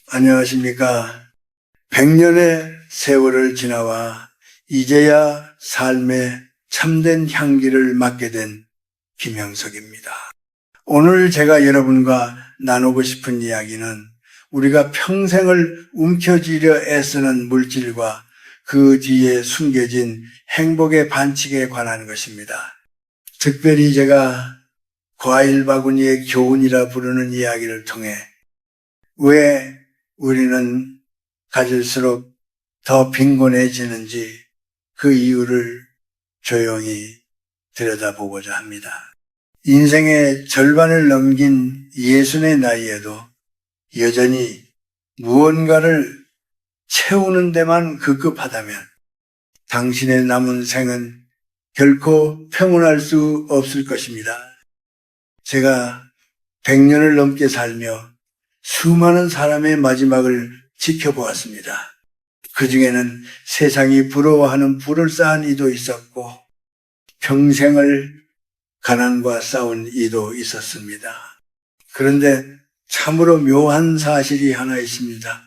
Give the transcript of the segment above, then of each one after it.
안녕하십니까. 100년의 세월을 지나와 이제야 삶의 참된 향기를 맡게 된 김형석입니다. 오늘 제가 여러분과 나누고 싶은 이야기는 우리가 평생을 움켜쥐려 애쓰는 물질과 그 뒤에 숨겨진 행복의 반칙에 관한 것입니다. 특별히 제가 과일 바구니의 교훈이라 부르는 이야기를 통해 왜 우리는 가질수록 더 빈곤해지는지 그 이유를 조용히 들여다보고자 합니다. 인생의 절반을 넘긴 60의 나이에도 여전히 무언가를 채우는 데만 급급하다면 당신의 남은 생은 결코 평온할 수 없을 것입니다. 제가 100년을 넘게 살며 수많은 사람의 마지막을 지켜보았습니다. 그 중에는 세상이 부러워하는 불을쌓은 이도 있었고 평생을 가난과 싸운 이도 있었습니다. 그런데 참으로 묘한 사실이 하나 있습니다.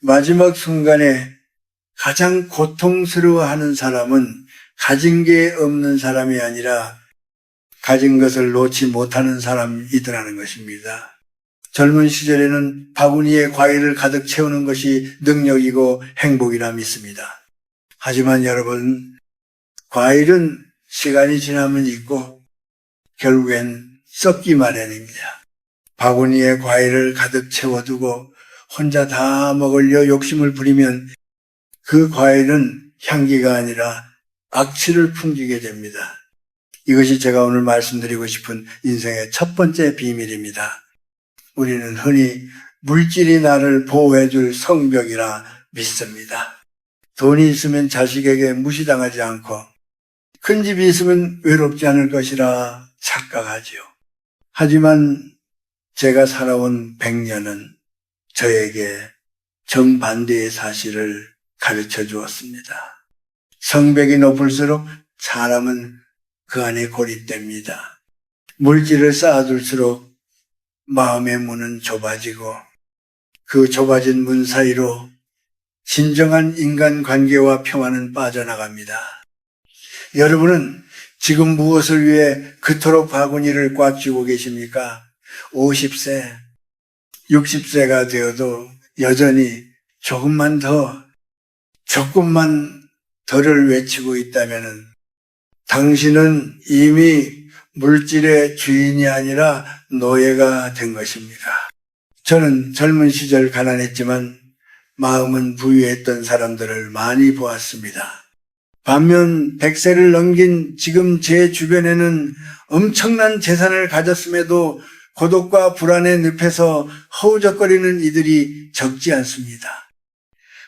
마지막 순간에 가장 고통스러워하는 사람은 가진 게 없는 사람이 아니라 가진 것을 놓지 못하는 사람이더라는 것입니다. 젊은 시절에는 바구니에 과일을 가득 채우는 것이 능력이고 행복이라 믿습니다. 하지만 여러분, 과일은 시간이 지나면 익고 결국엔 썩기 마련입니다. 바구니에 과일을 가득 채워두고 혼자 다 먹으려 욕심을 부리면 그 과일은 향기가 아니라 악취를 풍기게 됩니다. 이것이 제가 오늘 말씀드리고 싶은 인생의 첫 번째 비밀입니다. 우리는 흔히 물질이 나를 보호해줄 성벽이라 믿습니다. 돈이 있으면 자식에게 무시당하지 않고 큰 집이 있으면 외롭지 않을 것이라 착각하지요. 하지만 제가 살아온 100년은 저에게 정반대의 사실을 가르쳐 주었습니다. 성벽이 높을수록 사람은 그 안에 고립됩니다. 물질을 쌓아둘수록 마음의 문은 좁아지고 그 좁아진 문 사이로 진정한 인간관계와 평화는 빠져나갑니다. 여러분은 지금 무엇을 위해 그토록 바구니를 꽉 쥐고 계십니까? 50세, 60세가 되어도 여전히 조금만 더를 외치고 있다면 당신은 이미 물질의 주인이 아니라 노예가 된 것입니다. 저는 젊은 시절 가난했지만 마음은 부유했던 사람들을 많이 보았습니다. 반면 100세를 넘긴 지금 제 주변에는 엄청난 재산을 가졌음에도 고독과 불안의 늪에서 허우적거리는 이들이 적지 않습니다.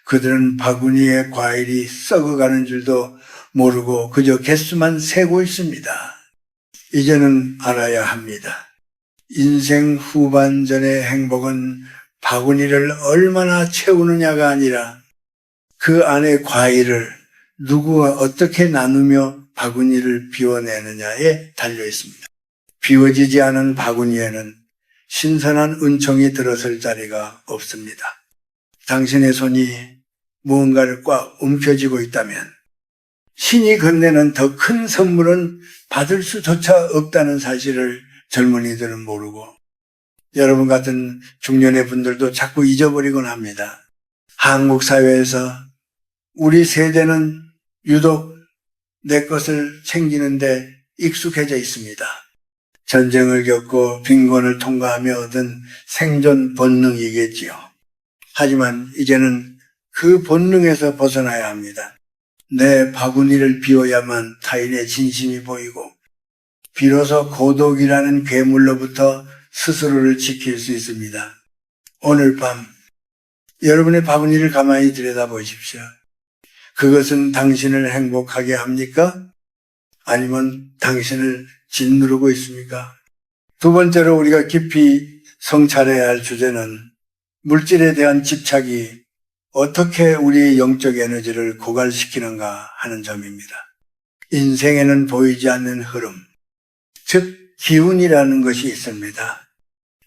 그들은 바구니에 과일이 썩어가는 줄도 모르고 그저 개수만 세고 있습니다. 이제는 알아야 합니다. 인생 후반전의 행복은 바구니를 얼마나 채우느냐가 아니라 그 안에 과일을 누구와 어떻게 나누며 바구니를 비워내느냐에 달려 있습니다. 비워지지 않은 바구니에는 신선한 은총이 들어설 자리가 없습니다. 당신의 손이 무언가를 꽉 움켜쥐고 있다면 신이 건네는 더 큰 선물은 받을 수조차 없다는 사실을 젊은이들은 모르고 여러분 같은 중년의 분들도 자꾸 잊어버리곤 합니다. 한국 사회에서 우리 세대는 유독 내 것을 챙기는데 익숙해져 있습니다. 전쟁을 겪고 빈곤을 통과하며 얻은 생존 본능이겠지요. 하지만 이제는 그 본능에서 벗어나야 합니다. 내 바구니를 비워야만 타인의 진심이 보이고 비로소 고독이라는 괴물로부터 스스로를 지킬 수 있습니다. 오늘 밤 여러분의 바구니를 가만히 들여다보십시오. 그것은 당신을 행복하게 합니까? 아니면 당신을 짓누르고 있습니까? 두 번째로 우리가 깊이 성찰해야 할 주제는 물질에 대한 집착이 어떻게 우리의 영적 에너지를 고갈시키는가 하는 점입니다. 인생에는 보이지 않는 흐름, 즉 기운이라는 것이 있습니다.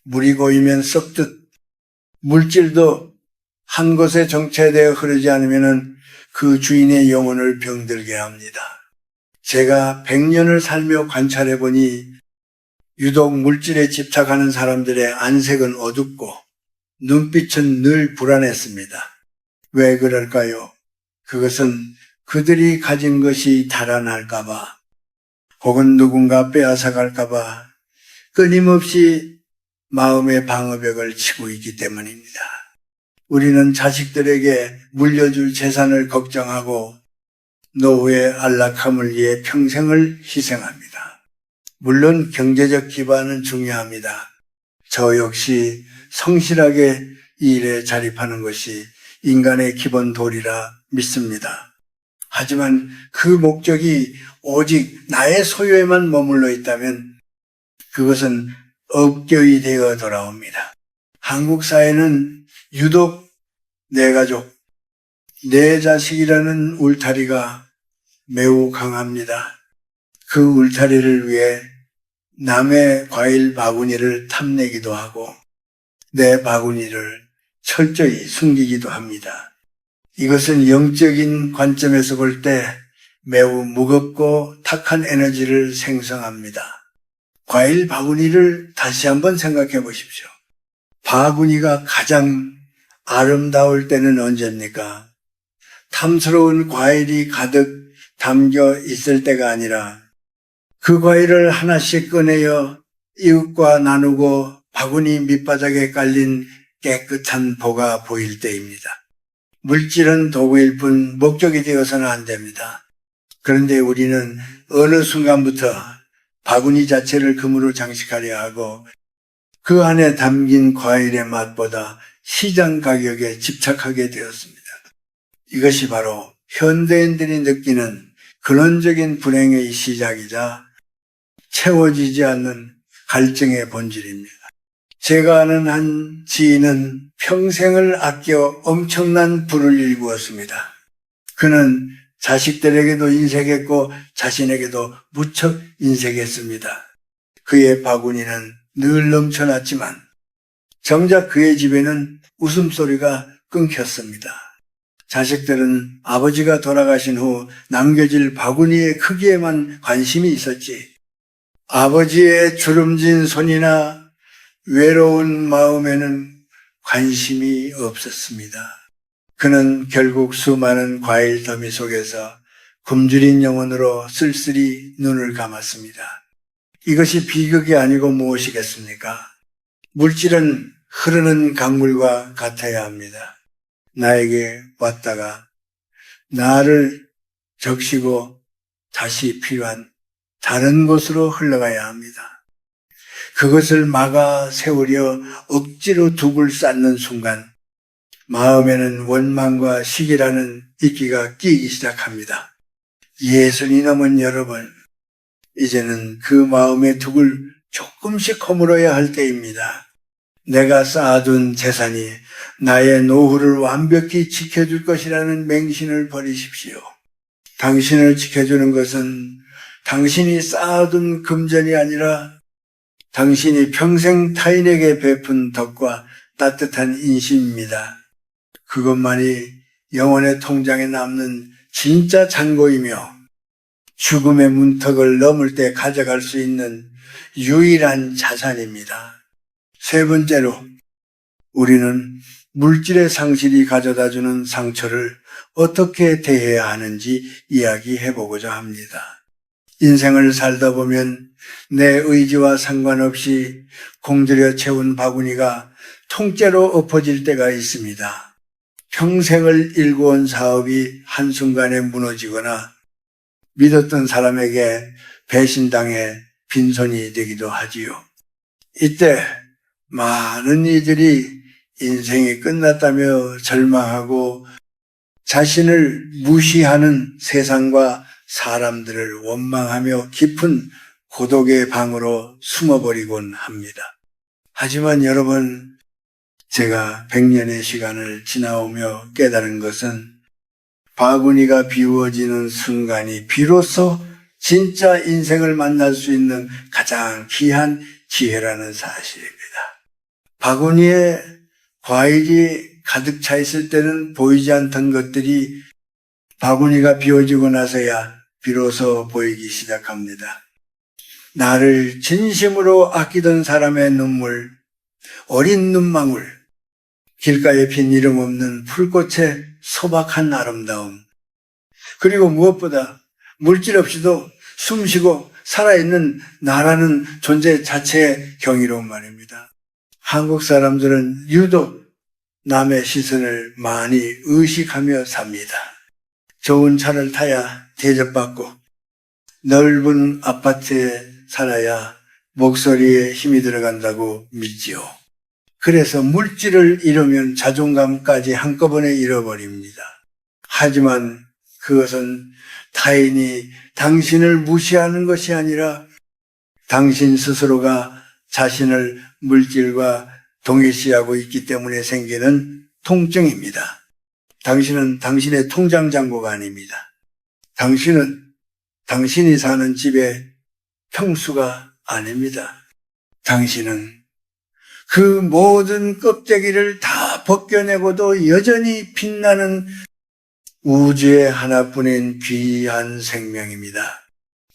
물이 고이면 썩듯 물질도 한 곳에 정체되어 흐르지 않으면 그 주인의 영혼을 병들게 합니다. 제가 100년을 살며 관찰해 보니 유독 물질에 집착하는 사람들의 안색은 어둡고 눈빛은 늘 불안했습니다. 왜 그럴까요? 그것은 그들이 가진 것이 달아날까봐 혹은 누군가 빼앗아갈까봐 끊임없이 마음의 방어벽을 치고 있기 때문입니다. 우리는 자식들에게 물려줄 재산을 걱정하고 노후의 안락함을 위해 평생을 희생합니다. 물론 경제적 기반은 중요합니다. 저 역시 성실하게 이 일에 자립하는 것이 인간의 기본 도리라 믿습니다. 하지만 그 목적이 오직 나의 소유에만 머물러 있다면 그것은 업교이 되어 돌아옵니다. 한국 사회는 유독 내 가족, 내 자식이라는 울타리가 매우 강합니다. 그 울타리를 위해 남의 과일 바구니를 탐내기도 하고 내 바구니를 철저히 숨기기도 합니다. 이것은 영적인 관점에서 볼 때 매우 무겁고 탁한 에너지를 생성합니다. 과일 바구니를 다시 한번 생각해 보십시오. 바구니가 가장 아름다울 때는 언제입니까? 탐스러운 과일이 가득 담겨 있을 때가 아니라 그 과일을 하나씩 꺼내어 이웃과 나누고 바구니 밑바닥에 깔린 깨끗한 보가 보일 때입니다. 물질은 도구일 뿐 목적이 되어서는 안 됩니다. 그런데 우리는 어느 순간부터 바구니 자체를 금으로 장식하려 하고 그 안에 담긴 과일의 맛보다 시장 가격에 집착하게 되었습니다. 이것이 바로 현대인들이 느끼는 근원적인 불행의 시작이자 채워지지 않는 갈증의 본질입니다. 제가 아는 한 지인은 평생을 아껴 엄청난 부를 일구었습니다. 그는 자식들에게도 인색했고 자신에게도 무척 인색했습니다. 그의 바구니는 늘 넘쳐났지만 정작 그의 집에는 웃음소리가 끊겼습니다. 자식들은 아버지가 돌아가신 후 남겨질 바구니의 크기에만 관심이 있었지 아버지의 주름진 손이나 외로운 마음에는 관심이 없었습니다. 그는 결국 수많은 과일 더미 속에서 굶주린 영혼으로 쓸쓸히 눈을 감았습니다. 이것이 비극이 아니고 무엇이겠습니까? 물질은 흐르는 강물과 같아야 합니다. 나에게 왔다가 나를 적시고 다시 필요한 다른 곳으로 흘러가야 합니다. 그것을 막아 세우려 억지로 둑을 쌓는 순간 마음에는 원망과 시기라는 이끼가 끼기 시작합니다. 예순이 넘은 여러분, 이제는 그 마음의 둑을 조금씩 허물어야 할 때입니다. 내가 쌓아둔 재산이 나의 노후를 완벽히 지켜줄 것이라는 맹신을 버리십시오. 당신을 지켜주는 것은 당신이 쌓아둔 금전이 아니라 당신이 평생 타인에게 베푼 덕과 따뜻한 인심입니다. 그것만이 영혼의 통장에 남는 진짜 잔고이며 죽음의 문턱을 넘을 때 가져갈 수 있는 유일한 자산입니다. 세 번째로 우리는 물질의 상실이 가져다주는 상처를 어떻게 대해야 하는지 이야기해보고자 합니다. 인생을 살다 보면 내 의지와 상관없이 공들여 채운 바구니가 통째로 엎어질 때가 있습니다. 평생을 일궈온 사업이 한순간에 무너지거나 믿었던 사람에게 배신당해 빈손이 되기도 하지요. 이때 많은 이들이 인생이 끝났다며 절망하고 자신을 무시하는 세상과 사람들을 원망하며 깊은 고독의 방으로 숨어버리곤 합니다. 하지만 여러분, 제가 100년의 시간을 지나오며 깨달은 것은 바구니가 비워지는 순간이 비로소 진짜 인생을 만날 수 있는 가장 귀한 기회라는 사실입니다. 바구니에 과일이 가득 차 있을 때는 보이지 않던 것들이 바구니가 비워지고 나서야 비로소 보이기 시작합니다. 나를 진심으로 아끼던 사람의 눈물, 어린 눈망울, 길가에 핀 이름 없는 풀꽃의 소박한 아름다움, 그리고 무엇보다 물질 없이도 숨쉬고 살아있는 나라는 존재 자체의 경이로운 말입니다. 한국 사람들은 유독 남의 시선을 많이 의식하며 삽니다. 좋은 차를 타야 대접받고 넓은 아파트에 살아야 목소리에 힘이 들어간다고 믿지요. 그래서 물질을 잃으면 자존감까지 한꺼번에 잃어버립니다. 하지만 그것은 타인이 당신을 무시하는 것이 아니라 당신 스스로가 자신을 물질과 동일시하고 있기 때문에 생기는 통증입니다. 당신은 당신의 통장 잔고가 아닙니다. 당신은 당신이 사는 집의 평수가 아닙니다. 당신은 그 모든 껍데기를 다 벗겨내고도 여전히 빛나는 우주의 하나뿐인 귀한 생명입니다.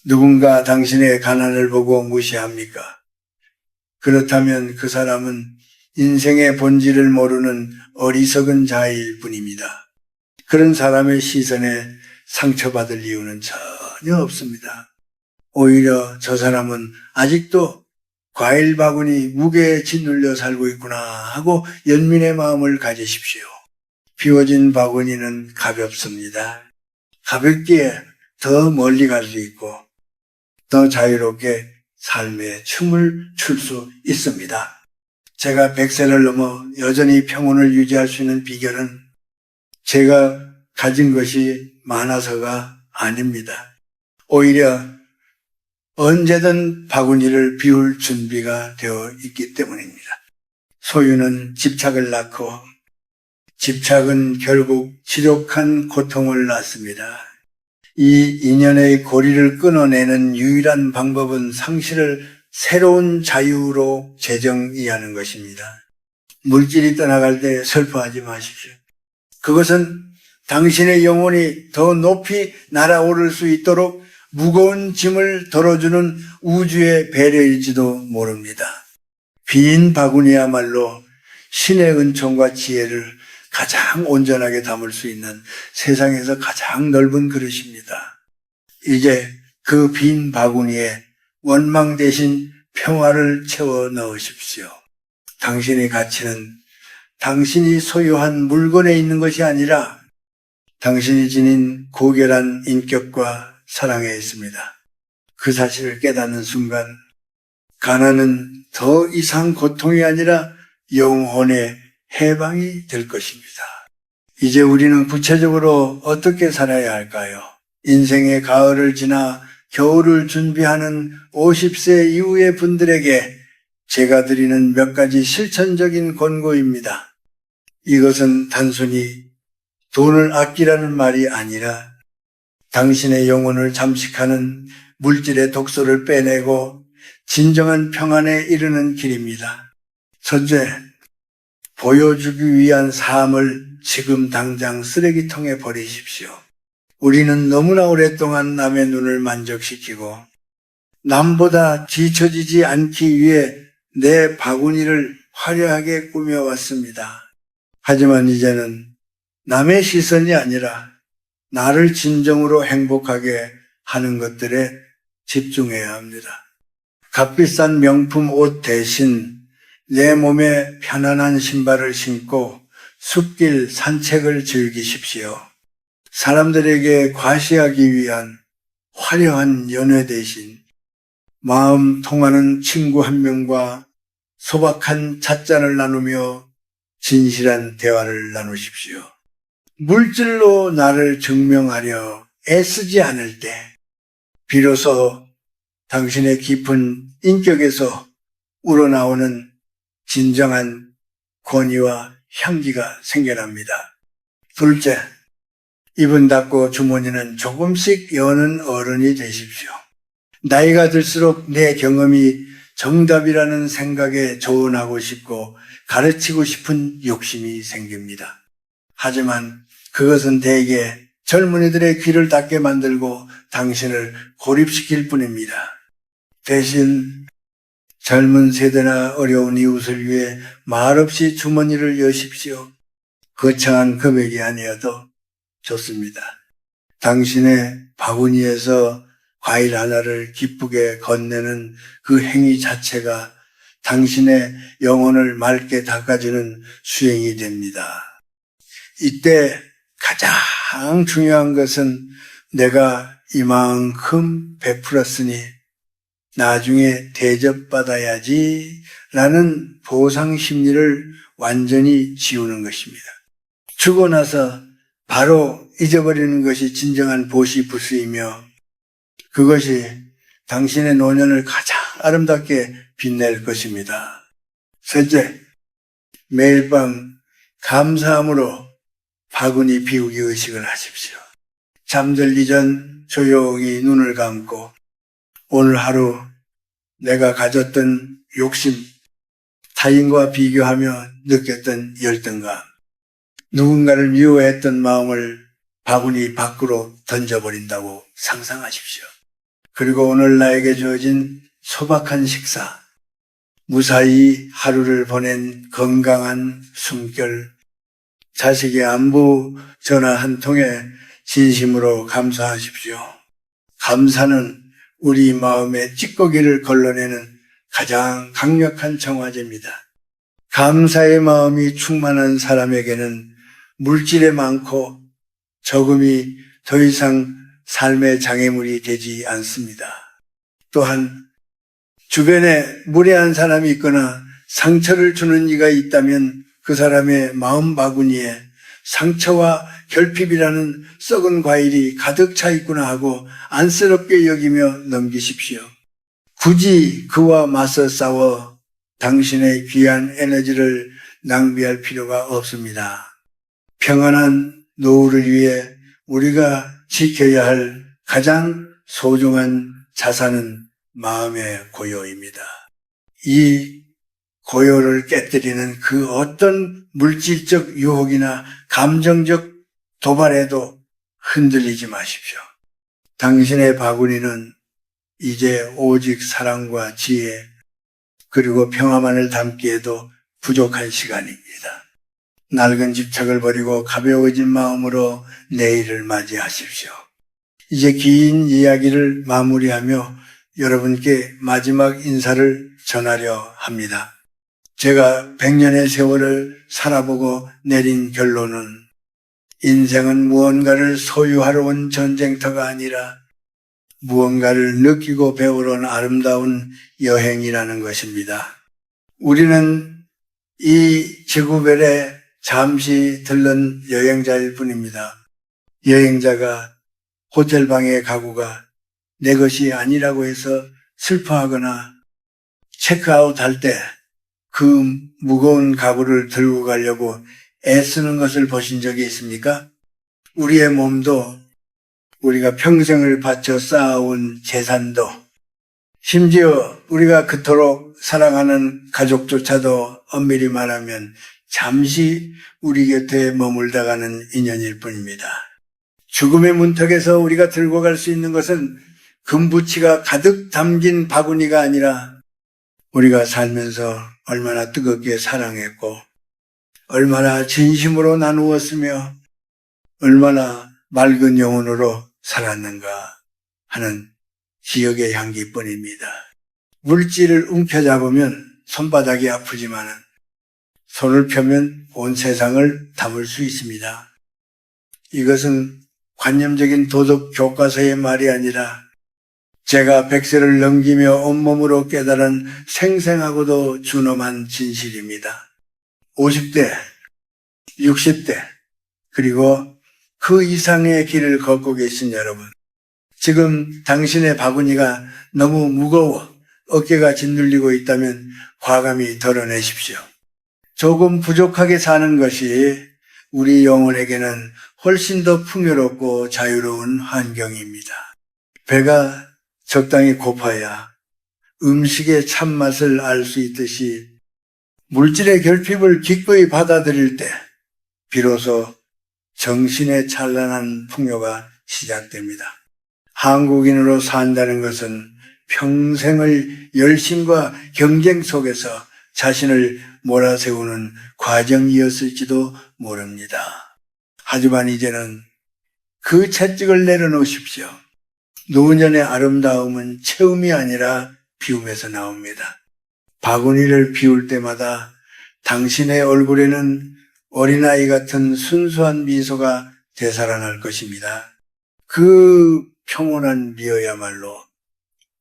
누군가 당신의 가난을 보고 무시합니까? 그렇다면 그 사람은 인생의 본질을 모르는 어리석은 자일 뿐입니다. 그런 사람의 시선에 상처받을 이유는 전혀 없습니다. 오히려 저 사람은 아직도 과일 바구니 무게에 짓눌려 살고 있구나 하고 연민의 마음을 가지십시오. 비워진 바구니는 가볍습니다. 가볍기에 더 멀리 갈 수 있고 더 자유롭게 삶의 춤을 출 수 있습니다. 제가 100세를 넘어 여전히 평온을 유지할 수 있는 비결은 제가 가진 것이 많아서가 아닙니다. 오히려 언제든 바구니를 비울 준비가 되어 있기 때문입니다. 소유는 집착을 낳고 집착은 결국 지독한 고통을 낳습니다. 이 인연의 고리를 끊어내는 유일한 방법은 상실을 새로운 자유로 재정의하는 것입니다. 물질이 떠나갈 때 슬퍼하지 마십시오. 그것은 당신의 영혼이 더 높이 날아오를 수 있도록 무거운 짐을 덜어주는 우주의 배려일지도 모릅니다. 빈 바구니야말로 신의 은총과 지혜를 가장 온전하게 담을 수 있는 세상에서 가장 넓은 그릇입니다. 이제 그 빈 바구니에 원망 대신 평화를 채워 넣으십시오. 당신의 가치는 당신이 소유한 물건에 있는 것이 아니라 당신이 지닌 고결한 인격과 사랑에 있습니다. 그 사실을 깨닫는 순간 가난은 더 이상 고통이 아니라 영혼의 해방이 될 것입니다. 이제 우리는 구체적으로 어떻게 살아야 할까요? 인생의 가을을 지나 겨울을 준비하는 50세 이후의 분들에게 제가 드리는 몇 가지 실천적인 권고입니다. 이것은 단순히 돈을 아끼라는 말이 아니라 당신의 영혼을 잠식하는 물질의 독소를 빼내고 진정한 평안에 이르는 길입니다. 첫째, 보여주기 위한 삶을 지금 당장 쓰레기통에 버리십시오. 우리는 너무나 오랫동안 남의 눈을 만족시키고 남보다 뒤처지지 않기 위해 내 바구니를 화려하게 꾸며왔습니다. 하지만 이제는 남의 시선이 아니라 나를 진정으로 행복하게 하는 것들에 집중해야 합니다. 값비싼 명품 옷 대신 내 몸에 편안한 신발을 신고 숲길 산책을 즐기십시오. 사람들에게 과시하기 위한 화려한 연회 대신 마음 통하는 친구 한 명과 소박한 찻잔을 나누며 진실한 대화를 나누십시오. 물질로 나를 증명하려 애쓰지 않을 때 비로소 당신의 깊은 인격에서 우러나오는 진정한 권위와 향기가 생겨납니다. 둘째, 입은 닫고 주머니는 조금씩 여는 어른이 되십시오. 나이가 들수록 내 경험이 정답이라는 생각에 조언하고 싶고 가르치고 싶은 욕심이 생깁니다. 하지만 그것은 대개 젊은이들의 귀를 닫게 만들고 당신을 고립시킬 뿐입니다. 대신 젊은 세대나 어려운 이웃을 위해 말없이 주머니를 여십시오. 거창한 금액이 아니어도 좋습니다. 당신의 바구니에서 과일 하나를 기쁘게 건네는 그 행위 자체가 당신의 영혼을 맑게 닦아주는 수행이 됩니다. 이때 가장 중요한 것은 내가 이만큼 베풀었으니 나중에 대접받아야지 라는 보상 심리를 완전히 지우는 것입니다. 주고 나서 바로 잊어버리는 것이 진정한 보시부수이며 그것이 당신의 노년을 가장 아름답게 빛낼 것입니다. 셋째, 매일 밤 감사함으로 바구니 비우기 의식을 하십시오. 잠들기 전 조용히 눈을 감고 오늘 하루 내가 가졌던 욕심, 타인과 비교하며 느꼈던 열등감, 누군가를 미워했던 마음을 바구니 밖으로 던져버린다고 상상하십시오. 그리고 오늘 나에게 주어진 소박한 식사, 무사히 하루를 보낸 건강한 숨결, 자식의 안부 전화 한 통에 진심으로 감사하십시오. 감사는 우리 마음의 찌꺼기를 걸러내는 가장 강력한 정화제입니다. 감사의 마음이 충만한 사람에게는 물질에 많고 적음이 더 이상 삶의 장애물이 되지 않습니다. 또한 주변에 무례한 사람이 있거나 상처를 주는 이가 있다면 그 사람의 마음 바구니에 상처와 결핍이라는 썩은 과일이 가득 차 있구나 하고 안쓰럽게 여기며 넘기십시오. 굳이 그와 맞서 싸워 당신의 귀한 에너지를 낭비할 필요가 없습니다. 평안한 노후를 위해 우리가 지켜야 할 가장 소중한 자산은 마음의 고요입니다. 이 고요를 깨뜨리는 그 어떤 물질적 유혹이나 감정적 도발에도 흔들리지 마십시오. 당신의 바구니는 이제 오직 사랑과 지혜 그리고 평화만을 담기에도 부족한 시간입니다. 낡은 집착을 버리고 가벼워진 마음으로 내일을 맞이하십시오. 이제 긴 이야기를 마무리하며 여러분께 마지막 인사를 전하려 합니다. 제가 100년의 세월을 살아보고 내린 결론은 인생은 무언가를 소유하러 온 전쟁터가 아니라 무언가를 느끼고 배우러 온 아름다운 여행이라는 것입니다. 우리는 이 지구별에 잠시 들른 여행자일 뿐입니다. 여행자가 호텔방의 가구가 내 것이 아니라고 해서 슬퍼하거나 체크아웃할 때 그 무거운 가구를 들고 가려고 애쓰는 것을 보신 적이 있습니까? 우리의 몸도 우리가 평생을 바쳐 쌓아온 재산도 심지어 우리가 그토록 사랑하는 가족조차도 엄밀히 말하면 잠시 우리 곁에 머물다 가는 인연일 뿐입니다. 죽음의 문턱에서 우리가 들고 갈 수 있는 것은 금부치가 가득 담긴 바구니가 아니라 우리가 살면서 얼마나 뜨겁게 사랑했고 얼마나 진심으로 나누었으며 얼마나 맑은 영혼으로 살았는가 하는 기억의 향기뿐입니다. 물질을 움켜잡으면 손바닥이 아프지만 손을 펴면 온 세상을 담을 수 있습니다. 이것은 관념적인 도덕 교과서의 말이 아니라 제가 100세를 넘기며 온몸으로 깨달은 생생하고도 준엄한 진실입니다. 50대, 60대, 그리고 그 이상의 길을 걷고 계신 여러분, 지금 당신의 바구니가 너무 무거워 어깨가 짓눌리고 있다면 과감히 덜어내십시오. 조금 부족하게 사는 것이 우리 영혼에게는 훨씬 더 풍요롭고 자유로운 환경입니다. 배가 적당히 고파야 음식의 참맛을 알 수 있듯이 물질의 결핍을 기꺼이 받아들일 때 비로소 정신의 찬란한 풍요가 시작됩니다. 한국인으로 산다는 것은 평생을 열심과 경쟁 속에서 자신을 몰아세우는 과정이었을지도 모릅니다. 하지만 이제는 그 채찍을 내려놓으십시오. 노년의 아름다움은 체험이 아니라 비움에서 나옵니다. 바구니를 비울 때마다 당신의 얼굴에는 어린아이 같은 순수한 미소가 되살아날 것입니다. 그 평온한 미어야말로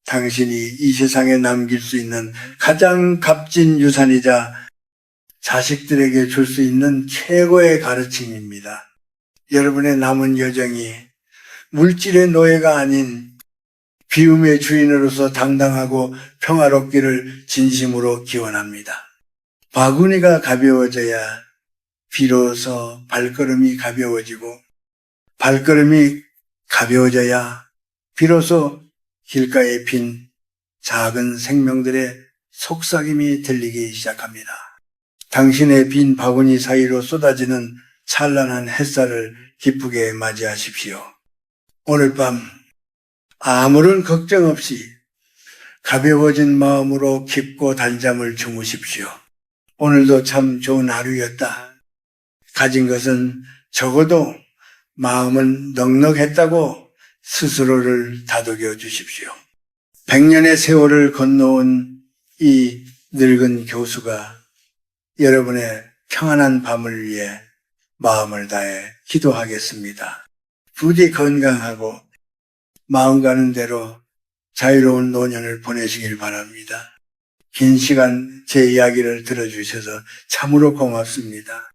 당신이 이 세상에 남길 수 있는 가장 값진 유산이자 자식들에게 줄 수 있는 최고의 가르침입니다. 여러분의 남은 여정이 물질의 노예가 아닌 비움의 주인으로서 당당하고 평화롭기를 진심으로 기원합니다. 바구니가 가벼워져야 비로소 발걸음이 가벼워지고 발걸음이 가벼워져야 비로소 길가에 핀 작은 생명들의 속삭임이 들리기 시작합니다. 당신의 빈 바구니 사이로 쏟아지는 찬란한 햇살을 기쁘게 맞이하십시오. 오늘 밤 아무런 걱정 없이 가벼워진 마음으로 깊고 단잠을 주무십시오. 오늘도 참 좋은 하루였다. 가진 것은 적어도 마음은 넉넉했다고 스스로를 다독여 주십시오. 100년의 세월을 건너온 이 늙은 교수가 여러분의 평안한 밤을 위해 마음을 다해 기도하겠습니다. 부디 건강하고 마음 가는 대로 자유로운 노년을 보내시길 바랍니다. 긴 시간 제 이야기를 들어주셔서 참으로 고맙습니다.